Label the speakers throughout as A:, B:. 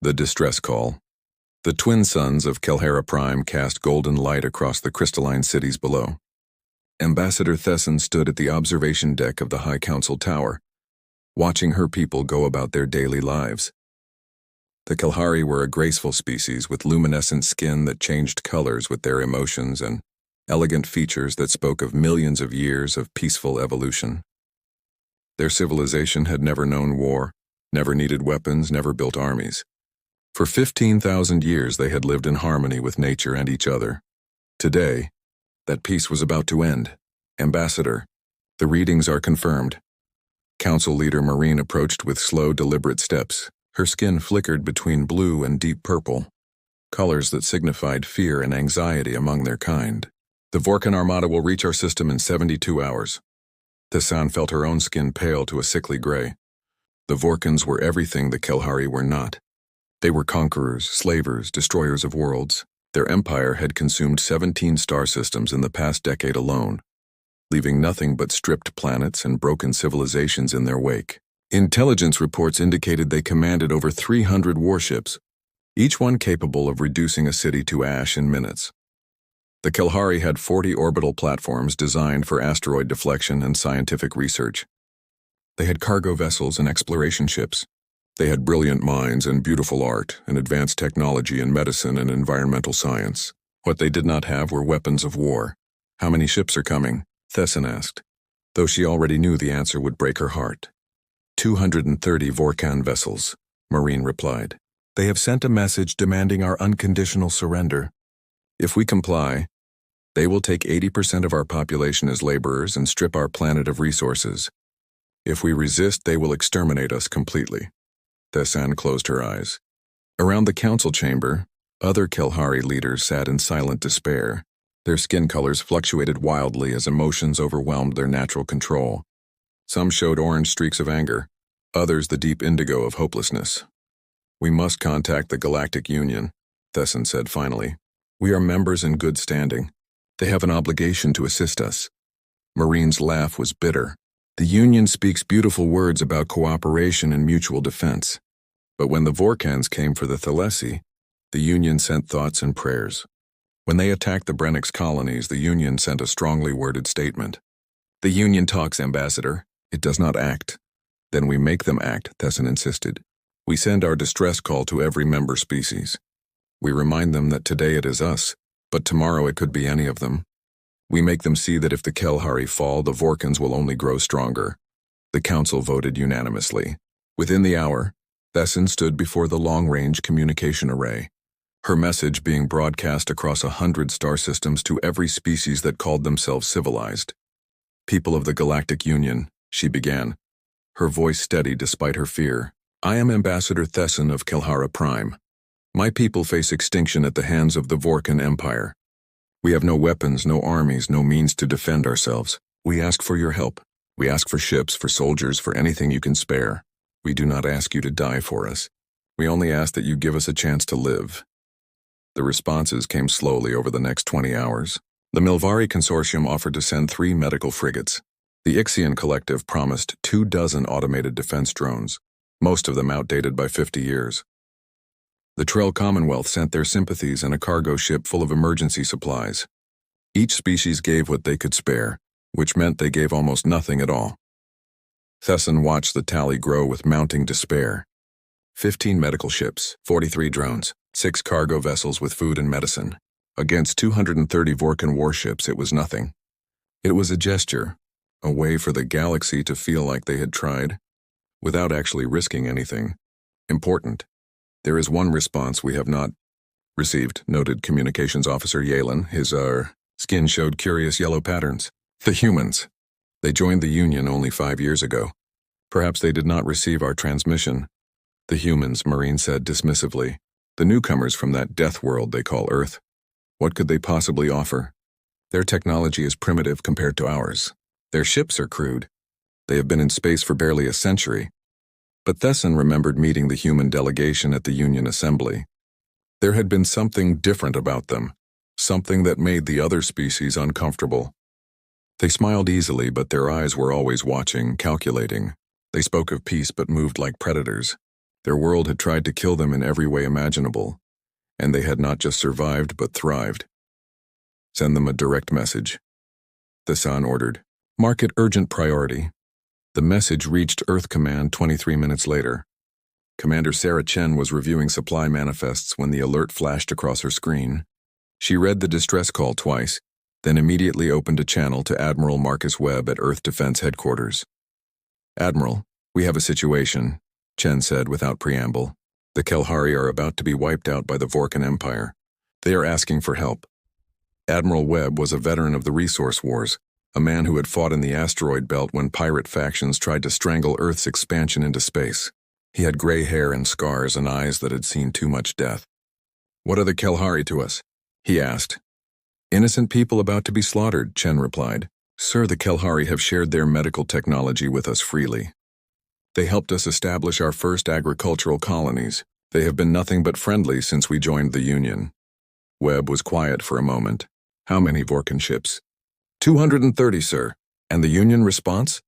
A: The distress call. The twin suns of Kelhara Prime cast golden light across the crystalline cities below. Ambassador Thesson stood at the observation deck of the High Council Tower, watching her people go about their daily lives. The Kelhari were a graceful species with luminescent skin that changed colors with their emotions and elegant features that spoke of millions of years of peaceful evolution. Their civilization had never known war, never needed weapons, never built armies. For 15,000 years they had lived in harmony with nature and each other. Today, that peace was about to end. Ambassador, the readings are confirmed. Council leader Marine approached with slow, deliberate steps. Her skin flickered between blue and deep purple, colors that signified fear and anxiety among their kind. The Vorkan Armada will reach our system in 72 hours. Thesson felt her own skin pale to a sickly gray. The Vorkans were everything the Kelhari were not. They were conquerors, slavers, destroyers of worlds. Their empire had consumed 17 star systems in the past decade alone, leaving nothing but stripped planets and broken civilizations in their wake. Intelligence reports indicated they commanded over 300 warships, each one capable of reducing a city to ash in minutes. The Kelhari had 40 orbital platforms designed for asteroid deflection and scientific research. They had cargo vessels and exploration ships. They had brilliant minds and beautiful art and advanced technology in medicine and environmental science. What they did not have were weapons of war. "How many ships are coming?" Thesson asked, though she already knew the answer would break her heart. 230 Vorkan vessels, Marine replied. They have sent a message demanding our unconditional surrender. If we comply, they will take 80% of our population as laborers and strip our planet of resources. If we resist, they will exterminate us completely. Thesson closed her eyes. Around the council chamber, other Kelhari leaders sat in silent despair. Their skin colors fluctuated wildly as emotions overwhelmed their natural control. Some showed orange streaks of anger, others the deep indigo of hopelessness. "We must contact the Galactic Union," Thesson said finally. "We are members in good standing. They have an obligation to assist us." Marine's laugh was bitter. "The Union speaks beautiful words about cooperation and mutual defense. But when the Vorkans came for the Thalessi, the Union sent thoughts and prayers. When they attacked the Brennix colonies, the Union sent a strongly worded statement. The Union talks, Ambassador. It does not act." "Then we make them act," Thesson insisted. "We send our distress call to every member species. We remind them that today it is us, but tomorrow it could be any of them. We make them see that if the Kelhari fall, the Vorkans will only grow stronger." The council voted unanimously. Within the hour, Thesson stood before the long-range communication array, her message being broadcast across 100 star systems to every species that called themselves civilized. "People of the Galactic Union," she began, her voice steady despite her fear. "I am Ambassador Thesson of Kelhara Prime. My people face extinction at the hands of the Vorkan Empire. We have no weapons, no armies, no means to defend ourselves. We ask for your help. We ask for ships, for soldiers, for anything you can spare. We do not ask you to die for us. We only ask that you give us a chance to live." The responses came slowly over the next 20 hours. The Milvari Consortium offered to send 3 medical frigates. The Ixian Collective promised 24 automated defense drones, most of them outdated by 50 years. The Trell Commonwealth sent their sympathies and a cargo ship full of emergency supplies. Each species gave what they could spare, which meant they gave almost nothing at all. Thesson watched the tally grow with mounting despair. 15 medical ships, 43 drones, 6 cargo vessels with food and medicine. Against 230 Vorkan warships, it was nothing. It was a gesture, a way for the galaxy to feel like they had tried, without actually risking anything. Important. "There is one response we have not received," noted Communications Officer Yalen. His skin showed curious yellow patterns. "The humans. They joined the Union only 5 years ago. Perhaps they did not receive our transmission." "The humans," Marine said dismissively. "The newcomers from that death world they call Earth. What could they possibly offer? Their technology is primitive compared to ours. Their ships are crude. They have been in space for barely a century." But Thesson remembered meeting the human delegation at the Union Assembly. There had been something different about them, something that made the other species uncomfortable. They smiled easily, but their eyes were always watching, calculating. They spoke of peace but moved like predators. Their world had tried to kill them in every way imaginable, and they had not just survived but thrived. Send them a direct message. The San ordered. Mark it urgent priority. The message reached Earth Command 23 minutes later. Commander Sarah Chen was reviewing supply manifests when the alert flashed across her screen. She read the distress call twice, then immediately opened a channel to Admiral Marcus Webb at Earth Defense Headquarters. Admiral, we have a situation, Chen said without preamble. The Kelhari are about to be wiped out by the Vorkan Empire. They are asking for help. Admiral Webb was a veteran of the Resource Wars, a man who had fought in the asteroid belt when pirate factions tried to strangle Earth's expansion into space. He had gray hair and scars and eyes that had seen too much death. What are the Kelhari to us? He asked. Innocent people about to be slaughtered, Chen replied. Sir, the Kelhari have shared their medical technology with us freely. They helped us establish our first agricultural colonies. They have been nothing but friendly since we joined the Union. Webb was quiet for a moment. How many Vorkan ships? 230, sir. And the Union response?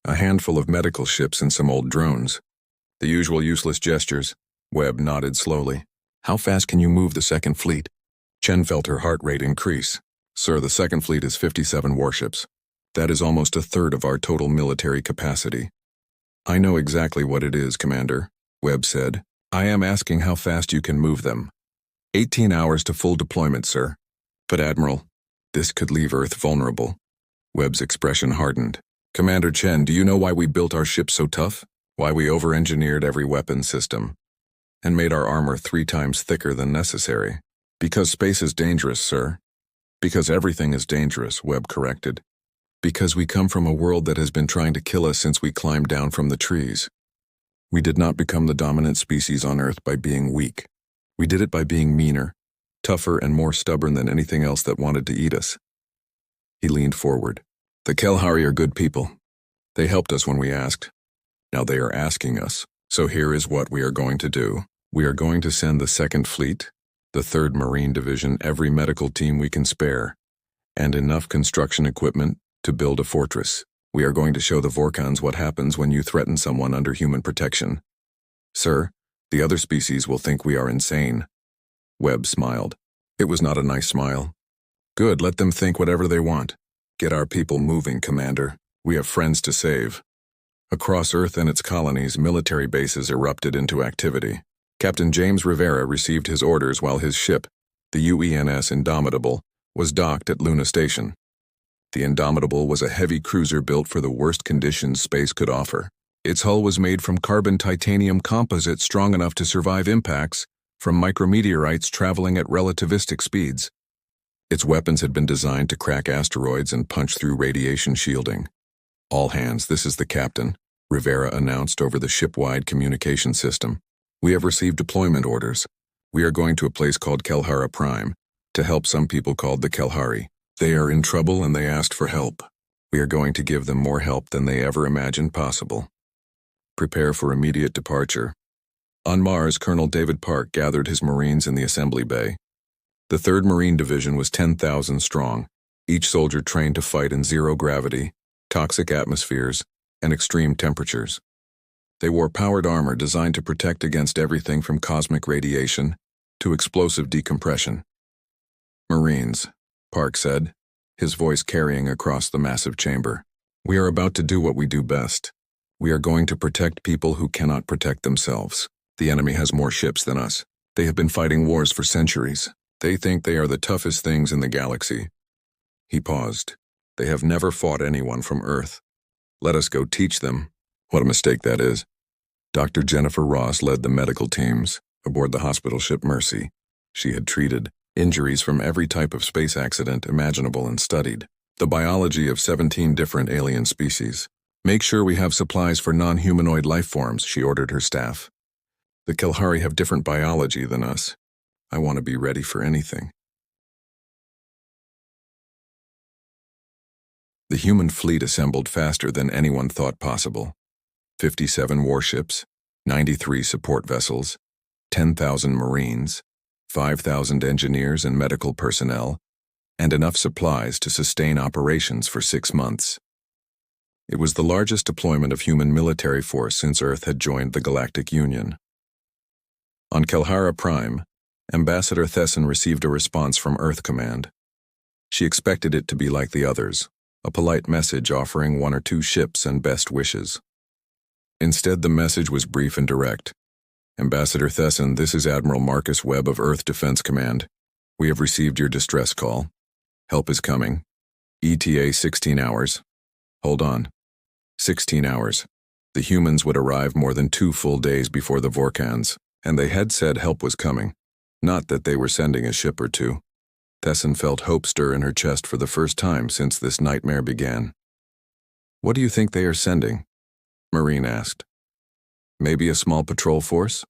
A: A handful of medical ships and some old drones. The usual useless gestures. Webb nodded slowly. How fast can you move the second fleet? Chen felt her heart rate increase. Sir, the second fleet is 57 warships. That is almost a third of our total military capacity. I know exactly what it is, Commander, Webb said. I am asking how fast you can move them. 18 hours to full deployment, sir. But Admiral, this could leave Earth vulnerable. Webb's expression hardened. Commander Chen, do you know why we built our ships so tough? Why we over-engineered every weapon system and made our armor 3 times thicker than necessary? Because space is dangerous, sir. Because everything is dangerous, Webb corrected. Because we come from a world that has been trying to kill us since we climbed down from the trees. We did not become the dominant species on Earth by being weak. We did it by being meaner, tougher, and more stubborn than anything else that wanted to eat us. He leaned forward. The Kelhari are good people. They helped us when we asked. Now they are asking us. So here is what we are going to do. We are going to send the 2nd Fleet, the 3rd Marine Division, every medical team we can spare, and enough construction equipment to build a fortress. We are going to show the Vorkans what happens when you threaten someone under human protection. Sir, the other species will think we are insane. Webb smiled. It was not a nice smile. Good, let them think whatever they want. Get our people moving, Commander. We have friends to save. Across Earth and its colonies, military bases erupted into activity. Captain James Rivera received his orders while his ship, the UENS Indomitable, was docked at Luna Station. The Indomitable was a heavy cruiser built for the worst conditions space could offer. Its hull was made from carbon titanium composite strong enough to survive impacts from micrometeorites traveling at relativistic speeds. Its weapons had been designed to crack asteroids and punch through radiation shielding. All hands, this is the captain, Rivera announced over the ship-wide communication system. We have received deployment orders. We are going to a place called Kelhara Prime to help some people called the Kelhari. They are in trouble and they asked for help. We are going to give them more help than they ever imagined possible. Prepare for immediate departure. On Mars, Colonel David Park gathered his Marines in the assembly bay. The 3rd Marine Division was 10,000 strong, each soldier trained to fight in zero gravity, toxic atmospheres, and extreme temperatures. They wore powered armor designed to protect against everything from cosmic radiation to explosive decompression. Marines, Park said, his voice carrying across the massive chamber. We are about to do what we do best. We are going to protect people who cannot protect themselves. The enemy has more ships than us. They have been fighting wars for centuries. They think they are the toughest things in the galaxy. He paused. They have never fought anyone from Earth. Let us go teach them. What a mistake that is. Dr. Jennifer Ross led the medical teams aboard the hospital ship Mercy. She had treated injuries from every type of space accident imaginable and studied the biology of 17 different alien species. Make sure we have supplies for non-humanoid life forms, she ordered her staff. The Kelhari have different biology than us. I want to be ready for anything. The human fleet assembled faster than anyone thought possible. 57 warships, 93 support vessels, 10,000 Marines, 5,000 engineers and medical personnel, and enough supplies to sustain operations for 6 months. It was the largest deployment of human military force since Earth had joined the Galactic Union. On Kelhara Prime, Ambassador Thesson received a response from Earth Command. She expected it to be like the others, a polite message offering 1 or 2 ships and best wishes. Instead, the message was brief and direct. Ambassador Thesson, this is Admiral Marcus Webb of Earth Defense Command. We have received your distress call. Help is coming. ETA 16 hours. Hold on. 16 hours. The humans would arrive more than 2 full days before the Vorkans, and they had said help was coming, not that they were sending a ship or 2. Thesson felt hope stir in her chest for the first time since this nightmare began. What do you think they are sending? Marine asked. Maybe a small patrol force?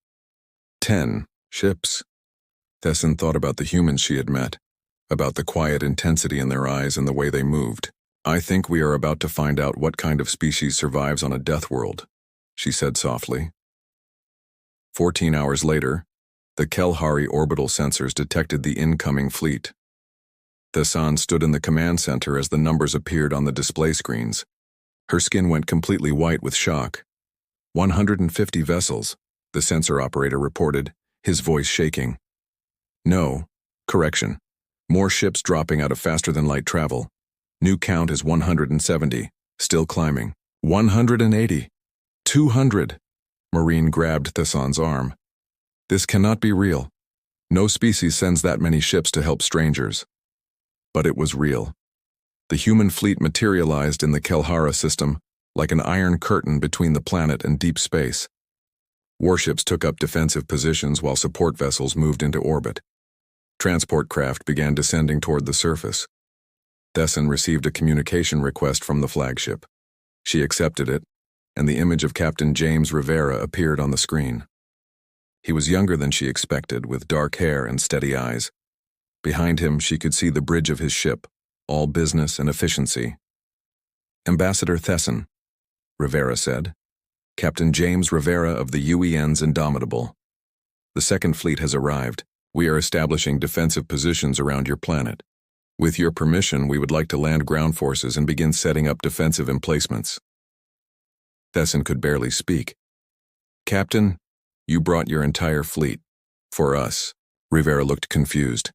A: 10 ships. Thesson thought about the humans she had met, about the quiet intensity in their eyes and the way they moved. I think we are about to find out what kind of species survives on a death world, she said softly. 14 hours later, the Kelhari orbital sensors detected the incoming fleet. Thesson stood in the command center as the numbers appeared on the display screens. Her skin went completely white with shock. 150 vessels, the sensor operator reported, his voice shaking. No, correction. More ships dropping out of faster-than-light travel. New count is 170, still climbing. 180. 200. Marine grabbed Thesson's arm. This cannot be real. No species sends that many ships to help strangers. But it was real. The human fleet materialized in the Kelhara system like an iron curtain between the planet and deep space. Warships took up defensive positions while support vessels moved into orbit. Transport craft began descending toward the surface. Thesson received a communication request from the flagship. She accepted it, and the image of Captain James Rivera appeared on the screen. He was younger than she expected, with dark hair and steady eyes. Behind him, she could see the bridge of his ship, all business and efficiency. Ambassador Thesson, Rivera said. Captain James Rivera of the UEN's Indomitable. The Second Fleet has arrived. We are establishing defensive positions around your planet. With your permission, we would like to land ground forces and begin setting up defensive emplacements. Thesson could barely speak. Captain, you brought your entire fleet. For us. Rivera looked confused.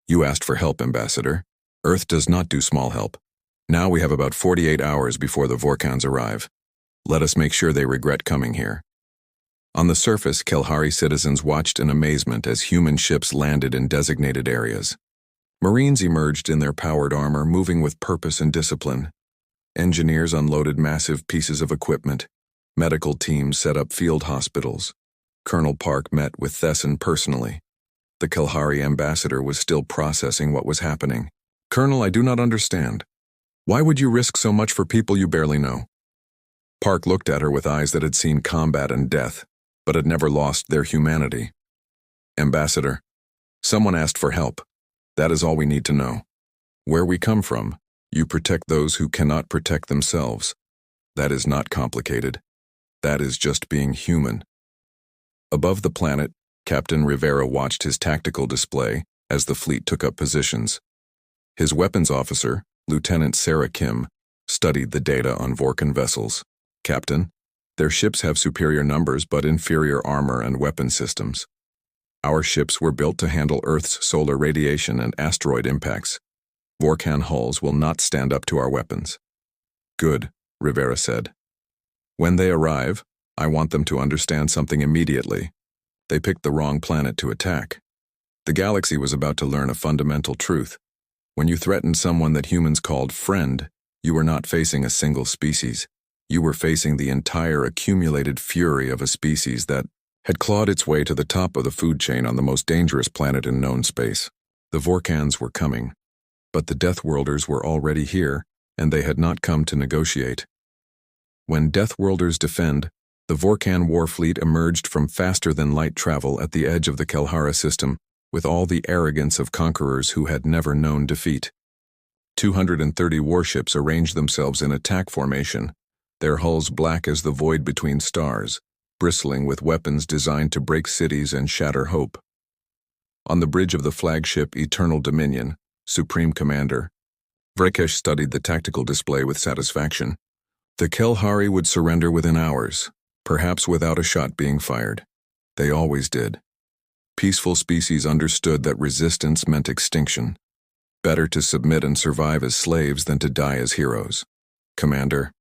A: You asked for help, Ambassador. Earth does not do small help. Now we have about 48 hours before the Vorkans arrive. Let us make sure they regret coming here. On the surface, Kelhari citizens watched in amazement as human ships landed in designated areas. Marines emerged in their powered armor, moving with purpose and discipline. Engineers unloaded massive pieces of equipment. Medical teams set up field hospitals. Colonel Park met with Thesson personally. The Kelhari ambassador was still processing what was happening. Colonel, I do not understand. Why would you risk so much for people you barely know? Park looked at her with eyes that had seen combat and death, but had never lost their humanity. Ambassador, someone asked for help. That is all we need to know. Where we come from, you protect those who cannot protect themselves. That is not complicated. That is just being human. Above the planet, Captain Rivera watched his tactical display as the fleet took up positions. His weapons officer, Lieutenant Sarah Kim, studied the data on Vorkan vessels. Captain, their ships have superior numbers but inferior armor and weapon systems. Our ships were built to handle Earth's solar radiation and asteroid impacts. Vorkan hulls will not stand up to our weapons. Good, Rivera said. When they arrive, I want them to understand something immediately. They picked the wrong planet to attack. The galaxy was about to learn a fundamental truth. When you threatened someone that humans called friend, you were not facing a single species. You were facing the entire accumulated fury of a species that had clawed its way to the top of the food chain on the most dangerous planet in known space. The Vorkans were coming, but the Deathworlders were already here, and they had not come to negotiate. When Deathworlders defend, the Vorkan war fleet emerged from faster-than-light travel at the edge of the Kelhara system, with all the arrogance of conquerors who had never known defeat. 230 warships arranged themselves in attack formation, their hulls black as the void between stars, bristling with weapons designed to break cities and shatter hope. On the bridge of the flagship Eternal Dominion, Supreme Commander, Vrekesh studied the tactical display with satisfaction. The Kelhari would surrender within hours, perhaps without a shot being fired. They always did. Peaceful species understood that resistance meant extinction. Better to submit and survive as slaves than to die as heroes. Commander,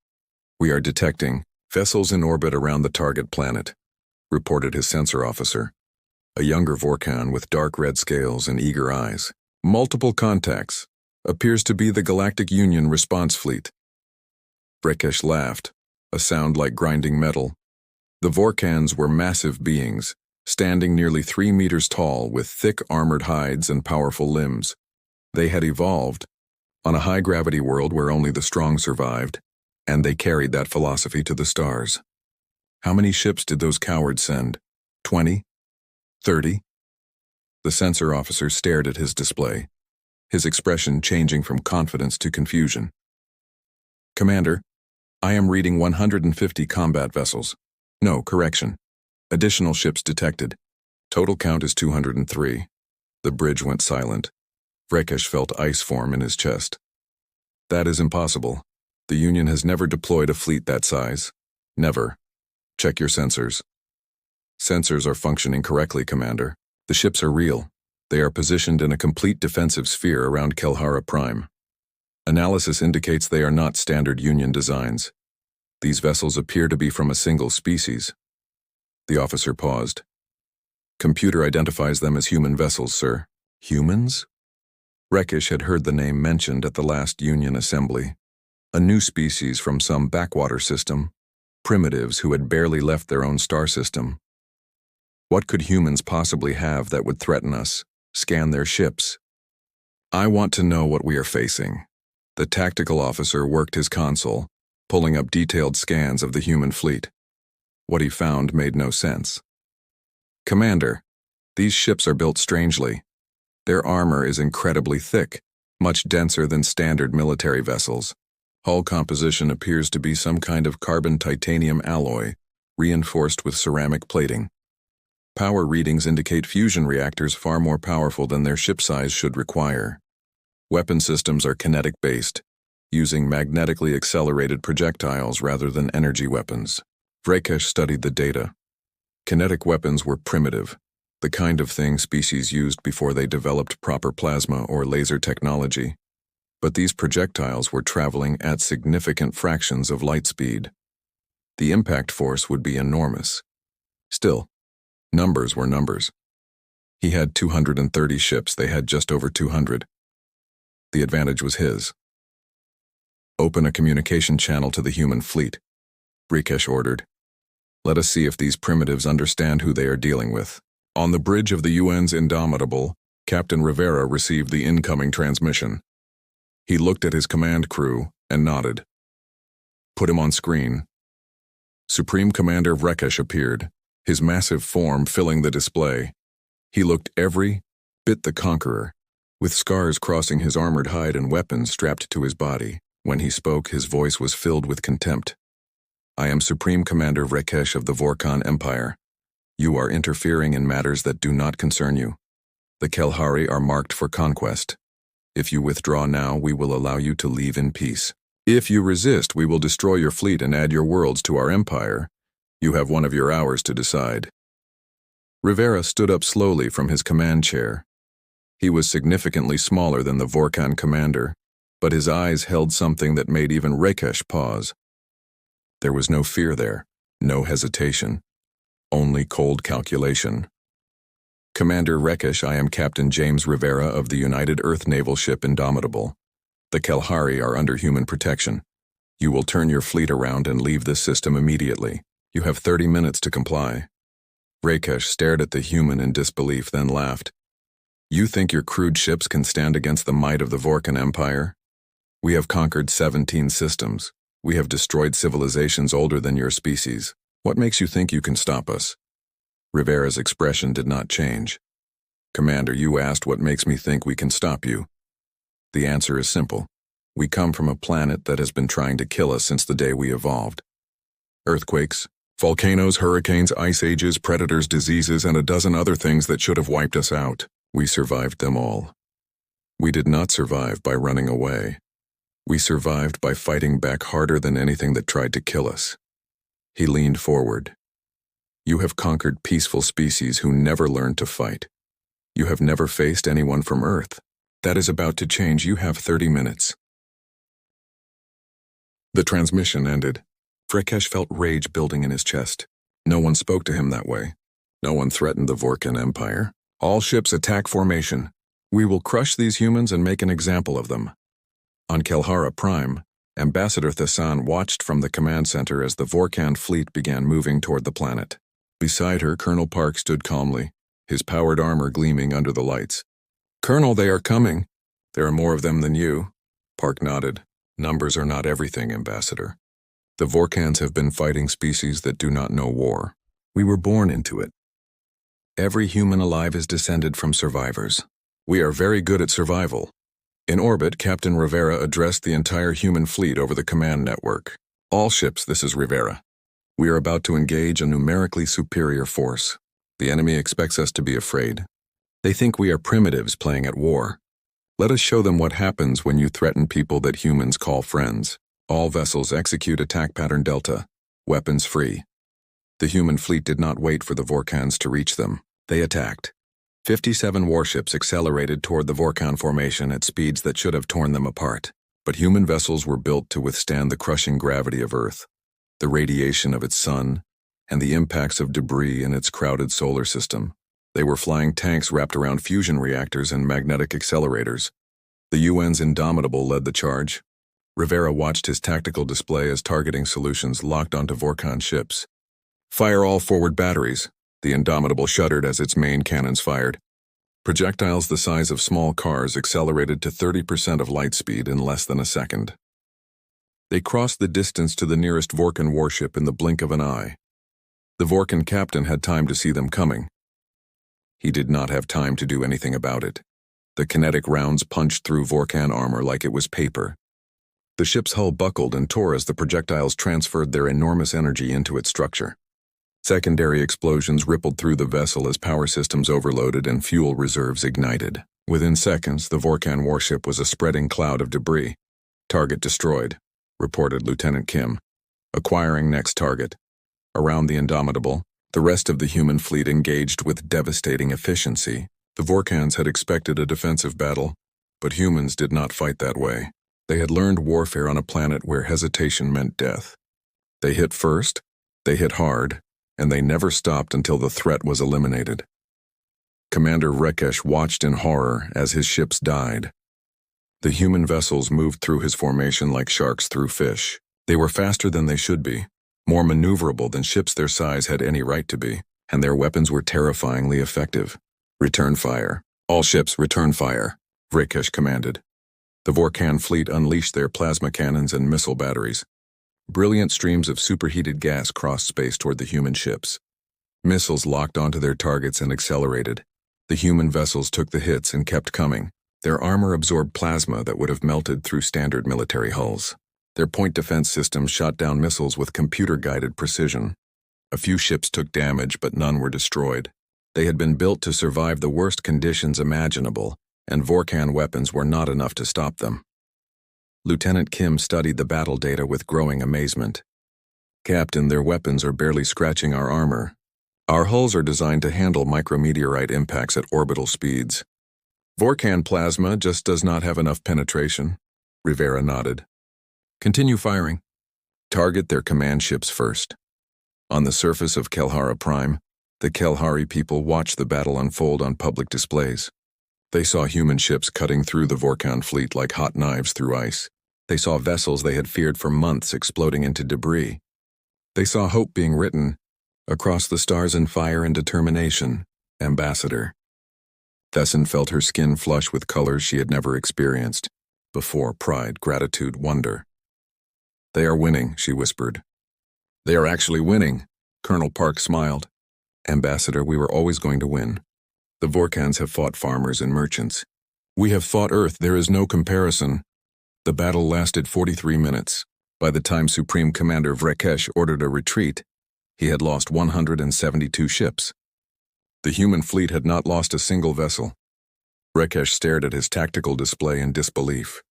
A: we are detecting vessels in orbit around the target planet, reported his sensor officer, a younger Vorkan with dark red scales and eager eyes. Multiple contacts. Appears to be the Galactic Union response fleet. Rekesh laughed, a sound like grinding metal. The Vorkans were massive beings, standing nearly 3 meters tall with thick armored hides and powerful limbs. They had evolved on a high-gravity world where only the strong survived, and they carried that philosophy to the stars. How many ships did those cowards send? 20? 30? The sensor officer stared at his display, his expression changing from confidence to confusion. Commander, I am reading 150 combat vessels. No, correction. Additional ships detected. Total count is 203. The bridge went silent. Rekesh felt ice form in his chest. That is impossible. The Union has never deployed a fleet that size. Never. Check your sensors. Sensors are functioning correctly, Commander. The ships are real. They are positioned in a complete defensive sphere around Kelhara Prime. Analysis indicates they are not standard Union designs. These vessels appear to be from a single species. The officer paused. Computer identifies them as human vessels, sir. Humans? Rekesh had heard the name mentioned at the last Union assembly. A new species from some backwater system. Primitives who had barely left their own star system. What could humans possibly have that would threaten us? Scan their ships. I want to know what we are facing. The tactical officer worked his console, pulling up detailed scans of the human fleet. What he found made no sense. Commander, these ships are built strangely. Their armor is incredibly thick, much denser than standard military vessels. Hull composition appears to be some kind of carbon-titanium alloy, reinforced with ceramic plating. Power readings indicate fusion reactors far more powerful than their ship size should require. Weapon systems are kinetic-based, using magnetically accelerated projectiles rather than energy weapons. Rekesh studied the data. Kinetic weapons were primitive, the kind of thing species used before they developed proper plasma or laser technology. But these projectiles were traveling at significant fractions of light speed. The impact force would be enormous. Still, numbers were numbers. He had 230 ships, they had just over 200. The advantage was his. Open a communication channel to the human fleet, Rekesh ordered. Let us see if these primitives understand who they are dealing with. On the bridge of the UN's Indomitable, Captain Rivera received the incoming transmission. He looked at his command crew and nodded. Put him on screen. Supreme Commander Rekesh appeared, his massive form filling the display. He looked every bit the Conqueror, with scars crossing his armored hide and weapons strapped to his body. When he spoke, his voice was filled with contempt. I am Supreme Commander Rekesh of the Vorkan Empire. You are interfering in matters that do not concern you. The Kelhari are marked for conquest. If you withdraw now, we will allow you to leave in peace. If you resist, we will destroy your fleet and add your worlds to our empire. You have one of your hours to decide. Rivera stood up slowly from his command chair. He was significantly smaller than the Vorkan commander, but his eyes held something that made even Rekesh pause. There was no fear there, no hesitation, only cold calculation. Commander Rekesh, I am Captain James Rivera of the United Earth Naval Ship Indomitable. The Kelhari are under human protection. You will turn your fleet around and leave this system immediately. You have 30 minutes to comply. Rekesh stared at the human in disbelief, then laughed. You think your crude ships can stand against the might of the Vorkan Empire? We have conquered 17 systems. We have destroyed civilizations older than your species. What makes you think you can stop us? Rivera's expression did not change. Commander, you asked what makes me think we can stop you. The answer is simple. We come from a planet that has been trying to kill us since the day we evolved. Earthquakes, volcanoes, hurricanes, ice ages, predators, diseases, and a dozen other things that should have wiped us out. We survived them all. We did not survive by running away. We survived by fighting back harder than anything that tried to kill us. He leaned forward. You have conquered peaceful species who never learned to fight. You have never faced anyone from Earth. That is about to change. You have 30 minutes. The transmission ended. Rakesh felt rage building in his chest. No one spoke to him that way. No one threatened the Vorkan Empire. All ships attack formation. We will crush these humans and make an example of them. On Kelhara Prime, Ambassador Thassan watched from the command center as the Vorkan fleet began moving toward the planet. Beside her, Colonel Park stood calmly, his powered armor gleaming under the lights. "Colonel, they are coming. There are more of them than you." Park nodded. "Numbers are not everything, Ambassador. The Vorkans have been fighting species that do not know war. We were born into it. Every human alive is descended from survivors. We are very good at survival." In orbit, Captain Rivera addressed the entire human fleet over the command network. "All ships, this is Rivera. We are about to engage a numerically superior force. The enemy expects us to be afraid. They think we are primitives playing at war. Let us show them what happens when you threaten people that humans call friends. All vessels execute attack pattern Delta. Weapons free." The human fleet did not wait for the Vorkans to reach them. They attacked. 57 warships accelerated toward the Vorkan formation at speeds that should have torn them apart. But human vessels were built to withstand the crushing gravity of Earth, the radiation of its sun, and the impacts of debris in its crowded solar system. They were flying tanks wrapped around fusion reactors and magnetic accelerators. The UN's Indomitable led the charge. Rivera watched his tactical display as targeting solutions locked onto Vorkan ships. "Fire all forward batteries." The Indomitable shuddered as its main cannons fired. Projectiles the size of small cars accelerated to 30% of light speed in less than a second. They crossed the distance to the nearest Vorkan warship in the blink of an eye. The Vorkan captain had time to see them coming. He did not have time to do anything about it. The kinetic rounds punched through Vorkan armor like it was paper. The ship's hull buckled and tore as the projectiles transferred their enormous energy into its structure. Secondary explosions rippled through the vessel as power systems overloaded and fuel reserves ignited. Within seconds, the Vorkan warship was a spreading cloud of debris. "Target destroyed," reported Lieutenant Kim. "Acquiring next target." Around the Indomitable, the rest of the human fleet engaged with devastating efficiency. The Vorkans had expected a defensive battle, but humans did not fight that way. They had learned warfare on a planet where hesitation meant death. They hit first, they hit hard, and they never stopped until the threat was eliminated. Commander Rakesh watched in horror as his ships died. The human vessels moved through his formation like sharks through fish. They were faster than they should be, more maneuverable than ships their size had any right to be, and their weapons were terrifyingly effective. "Return fire. All ships return fire," Rakesh commanded. The Vorkan fleet unleashed their plasma cannons and missile batteries. Brilliant streams of superheated gas crossed space toward the human ships. Missiles locked onto their targets and accelerated. The human vessels took the hits and kept coming. Their armor absorbed plasma that would have melted through standard military hulls. Their point defense systems shot down missiles with computer-guided precision. A few ships took damage, but none were destroyed. They had been built to survive the worst conditions imaginable, and Vorkan weapons were not enough to stop them. Lieutenant Kim studied the battle data with growing amazement. "Captain, their weapons are barely scratching our armor. Our hulls are designed to handle micrometeorite impacts at orbital speeds. Vorkan plasma just does not have enough penetration." Rivera nodded. "Continue firing. Target their command ships first." On the surface of Kelhara Prime, the Kelhari people watched the battle unfold on public displays. They saw human ships cutting through the Vorkan fleet like hot knives through ice. They saw vessels they had feared for months exploding into debris. They saw hope being written, "Across the stars in fire and determination, Ambassador." Thesson felt her skin flush with colors she had never experienced before: pride, gratitude, wonder. "They are winning," she whispered. "They are actually winning," Colonel Park smiled. "Ambassador, we were always going to win. The Vorkans have fought farmers and merchants. We have fought Earth. There is no comparison." The battle lasted 43 minutes. By the time Supreme Commander Vrakesh ordered a retreat, he had lost 172 ships. The human fleet had not lost a single vessel. Vrakesh stared at his tactical display in disbelief.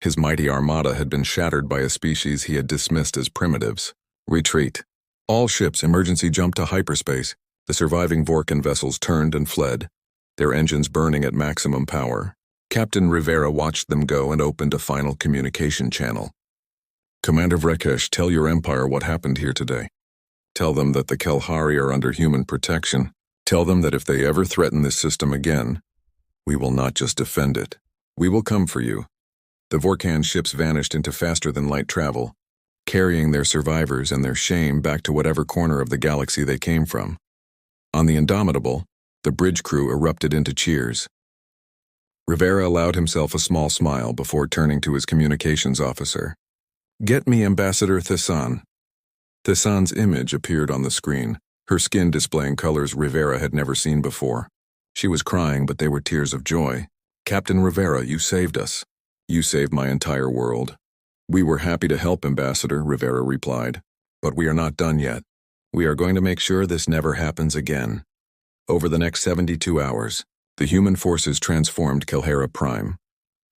A: His mighty armada had been shattered by a species he had dismissed as primitives. "Retreat. All ships emergency jump to hyperspace." The surviving Vorkan vessels turned and fled. their engines burning at maximum power. Captain Rivera watched them go and opened a final communication channel. Commander Vrekesh, tell your empire what happened here today. Tell them that the Kelhari are under human protection. Tell them that if they ever threaten this system again, we will not just defend it. We will come for you. The Vorkan ships vanished into faster-than-light travel, carrying their survivors and their shame back to whatever corner of the galaxy they came from. On the Indomitable, the bridge crew erupted into cheers. Rivera allowed himself a small smile before turning to his communications officer. Get me Ambassador Thessan. Thessan's image appeared on the screen, her skin displaying colors Rivera had never seen before. She was crying, but they were tears of joy. Captain Rivera, you saved us. You saved my entire world. We were happy to help, Ambassador, Rivera replied. But we are not done yet. We are going to make sure this never happens again. Over the next 72 hours, the human forces transformed Kelhera Prime.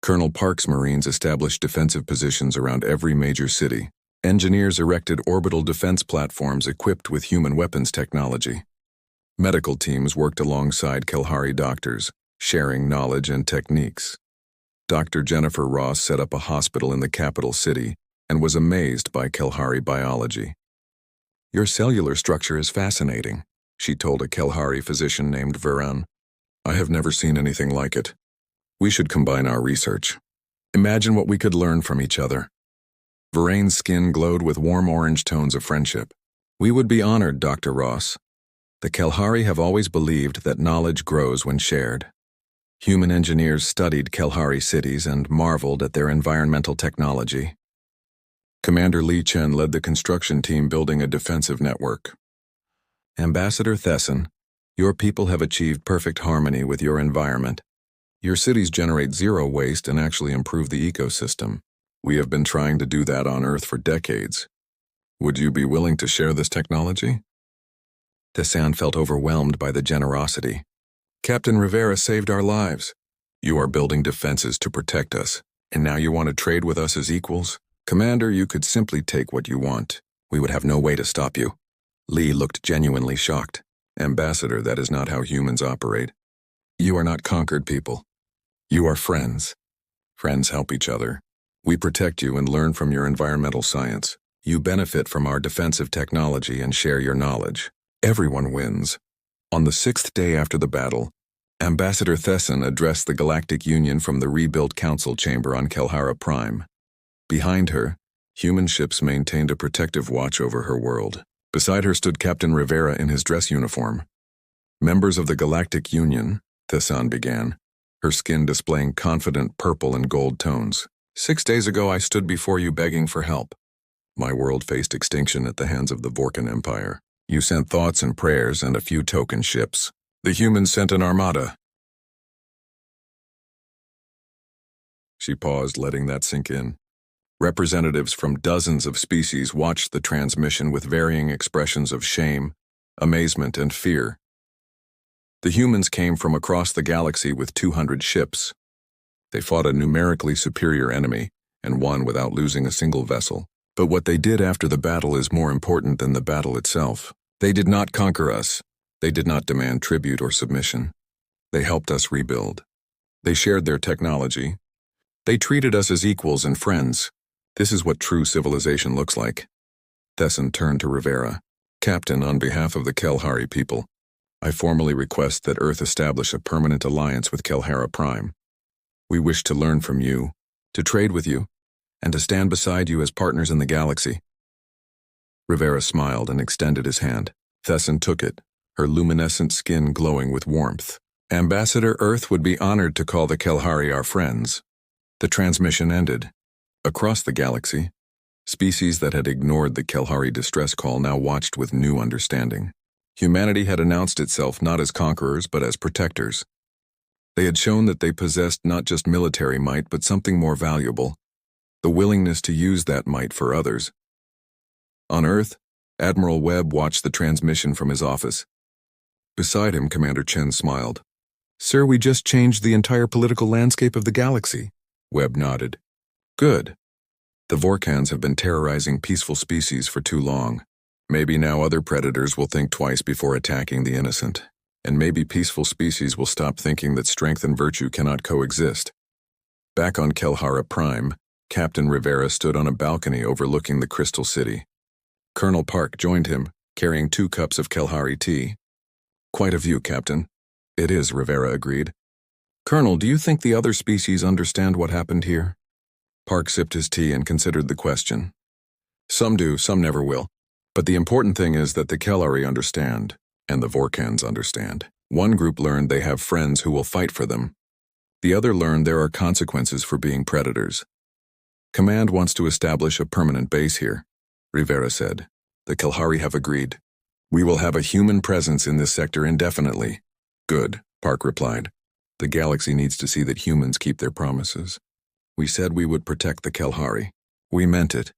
A: Colonel Park's Marines established defensive positions around every major city. Engineers erected orbital defense platforms equipped with human weapons technology. Medical teams worked alongside Kelhari doctors, sharing knowledge and techniques. Dr. Jennifer Ross set up a hospital in the capital city and was amazed by Kelhari biology. Your cellular structure is fascinating, she told a Kelhari physician named Viran. I have never seen anything like it. We should combine our research. Imagine what we could learn from each other. Varane's skin glowed with warm orange tones of friendship. We would be honored, Dr. Ross. The Kelhari have always believed that knowledge grows when shared. Human engineers studied Kelhari cities and marveled at their environmental technology. Commander Li Chen led the construction team building a defensive network. Ambassador Thessan, your people have achieved perfect harmony with your environment. Your cities generate zero waste and actually improve the ecosystem. We have been trying to do that on Earth for decades. Would you be willing to share this technology? Thessan felt overwhelmed by the generosity. Captain Rivera saved our lives. You are building defenses to protect us, and now you want to trade with us as equals? Commander, you could simply take what you want. We would have no way to stop you. Li looked genuinely shocked. Ambassador, that is not how humans operate. You are not conquered people. You are friends. Friends help each other. We protect you and learn from your environmental science. You benefit from our defensive technology and share your knowledge. Everyone wins. On the 6th day after the battle, Ambassador Thessan addressed the Galactic Union from the rebuilt council chamber on Kelhera Prime. Behind her, human ships maintained a protective watch over her world. Beside her stood Captain Rivera in his dress uniform. Members of the Galactic Union, Thessan began, her skin displaying confident purple and gold tones. 6 days ago I stood before you begging for help. My world faced extinction at the hands of the Vorkan Empire. You sent thoughts and prayers and a few token ships. The humans sent an armada. She paused, letting that sink in. Representatives from dozens of species watched the transmission with varying expressions of shame, amazement, and fear. The humans came from across the galaxy with 200 ships. They fought a numerically superior enemy and won without losing a single vessel. But what they did after the battle is more important than the battle itself. They did not conquer us. They did not demand tribute or submission. They helped us rebuild. They shared their technology. They treated us as equals and friends. This is what true civilization looks like. Thessan turned to Rivera. Captain, on behalf of the Kelhari people, I formally request that Earth establish a permanent alliance with Kelhera Prime. We wish to learn from you, to trade with you, and to stand beside you as partners in the galaxy. Rivera smiled and extended his hand. Thessan took it, her luminescent skin glowing with warmth. Ambassador, Earth would be honored to call the Kelhari our friends. The transmission ended. Across the galaxy, species that had ignored the Kelhari distress call now watched with new understanding. Humanity had announced itself not as conquerors but as protectors. They had shown that they possessed not just military might but something more valuable, the willingness to use that might for others. On Earth, Admiral Webb watched the transmission from his office. Beside him, Commander Chen smiled. Sir, we just changed the entire political landscape of the galaxy. Webb nodded. Good. The Vorkans have been terrorizing peaceful species for too long. Maybe now other predators will think twice before attacking the innocent. and maybe peaceful species will stop thinking that strength and virtue cannot coexist. Back on Kelhara Prime, Captain Rivera stood on a balcony overlooking the Crystal City. Colonel Park joined him, carrying 2 cups of Kelhari tea. "Quite a view, Captain." "It is," Rivera agreed. "Colonel, do you think the other species understand what happened here?" Park sipped his tea and considered the question. "Some do, some never will. But the important thing is that the Kelhari understand, and the Vorkans understand. One group learned they have friends who will fight for them. The other learned there are consequences for being predators. Command wants to establish a permanent base here," Rivera said. "The Kelhari have agreed. We will have a human presence in this sector indefinitely." "Good," Park replied. "The galaxy needs to see that humans keep their promises. We said we would protect the Kelhari. We meant it."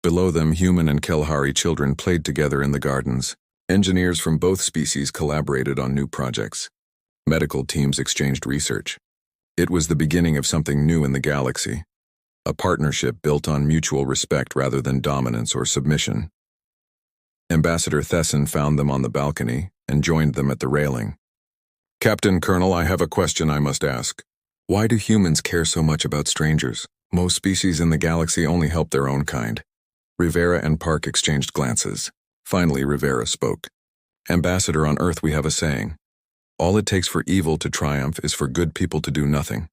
A: Below them, human and Kelhari children played together in the gardens. Engineers from both species collaborated on new projects. Medical teams exchanged research. It was the beginning of something new in the galaxy. A partnership built on mutual respect rather than dominance or submission. Ambassador Thesson found them on the balcony and joined them at the railing. "Captain Colonel, I have a question I must ask. Why do humans care so much about strangers? Most species in the galaxy only help their own kind." Rivera and Park exchanged glances. Finally, Rivera spoke. "Ambassador, on Earth we have a saying. All it takes for evil to triumph is for good people to do nothing.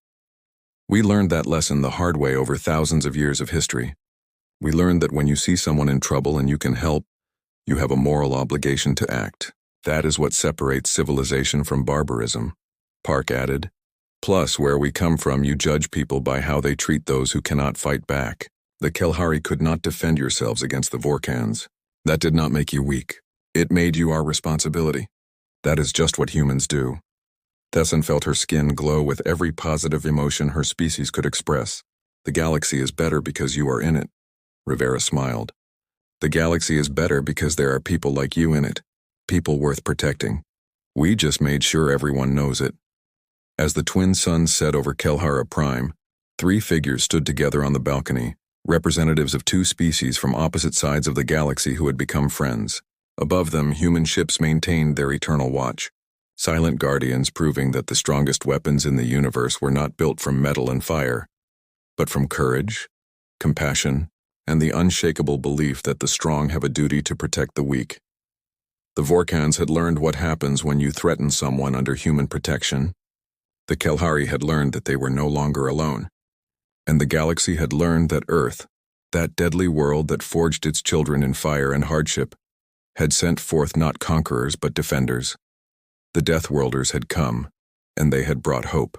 A: We learned that lesson the hard way over thousands of years of history. We learned that when you see someone in trouble and you can help, you have a moral obligation to act. That is what separates civilization from barbarism," Park added. "Plus, where we come from, you judge people by how they treat those who cannot fight back. The Kelhari could not defend yourselves against the Vorkans. That did not make you weak. It made you our responsibility. That is just what humans do." Thesson felt her skin glow with every positive emotion her species could express. "The galaxy is better because you are in it." Rivera smiled. "The galaxy is better because there are people like you in it. People worth protecting. We just made sure everyone knows it." As the twin suns set over Kelhara Prime, 3 figures stood together on the balcony, representatives of 2 species from opposite sides of the galaxy who had become friends. Above them, human ships maintained their eternal watch. Silent guardians proving that the strongest weapons in the universe were not built from metal and fire, but from courage, compassion, and the unshakable belief that the strong have a duty to protect the weak. The Vorkans had learned what happens when you threaten someone under human protection. The Kelhari had learned that they were no longer alone. And the galaxy had learned that Earth, that deadly world that forged its children in fire and hardship, had sent forth not conquerors but defenders. The Deathworlders had come, and they had brought hope.